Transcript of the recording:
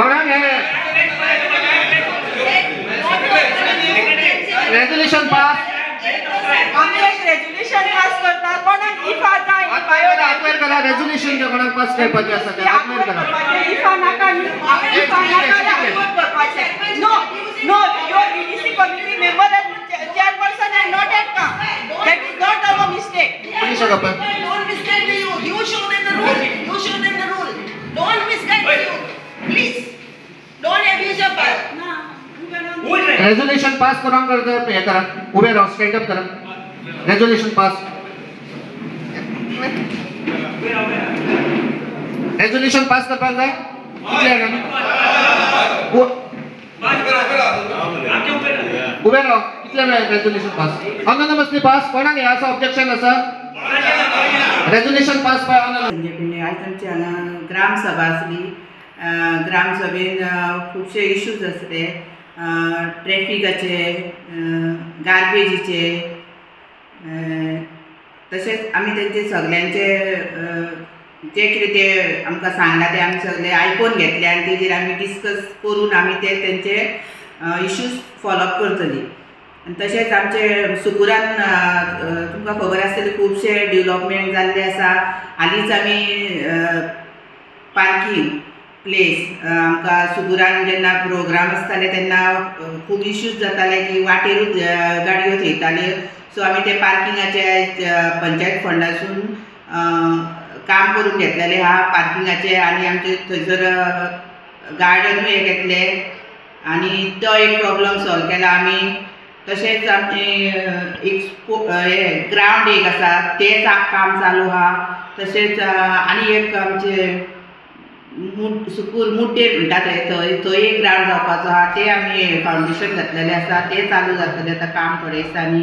कोणाक हे resolution pass आम्ही एक रेजोल्यूशन पास करता कोणाक इफा जाय अक्वेर करा रेजोल्यूशन जे कोणाक पास करपाचे आसा ते अक्वेर करा इफा नाका इफा नाका no no your BDC committee member and chairperson and not at come. That is not our mistake. Please Agappa. Don't misguide the youth. You show them the rule. You show them the rule. Don't misguide the youth. Please. Don't abuse your power. Resolution pass करून करता हे करा उभे राहा stand up करा resolution pass resolution pass करपाक जाय उभे राहा कितले वेळ रेजोल्यूशन पास अनोनमसली पास कोणाक हे आसा ऑब्जेक्शन आसा रेजोल्यूशन पास बाय म्हणजे आयज आमची हांगा ग्राम सभा आसली ग्राम सभेन खुबशे इश्यूज आसले ट्रॅफिकाचे गार्बेजीचे तशेंच आमी तेंचे सगळ्यांचे जे कितें ते आमकां सांगला ते आमी सगळे आयकून घेतले आनी तेजेर आमी डिस्कस करून आमी ते तेंचे इश्यूज फॉलोअप करतली आनी तशेंच आमचे सुकुरान तुमकां खबर आसतली खुबशे डेवलपमेंट जाल्ले आसा हालींच आमी पार्किंग प्लेस आमकां सुकुरान जेन्ना प्रोग्राम आसताले तेन्ना खूब इश्यूज जाताले की वाटेरूच गाडयो थेयताले सो आमी ते पार्किंगाचे पंचायत फंडासून काम करून घेतलेले आहा पार्किंगाचे आनी आमचे थंयसर गार्डनूय हे घेतले आनी तो एक प्रॉब्लम सॉल्व केला आमी तशेंच आमी एक हे ग्रावंड एक आसा तेच काम चालू आहा तशेंच आनी एक आमचे सुकूर मुड्डे म्हणटा थंय एक ग्रावंड जावपाचो आहा ते आमी फावंडेशन घातलेलें आसा ते चालू जातलें आतां काम थोड्या दिसांनी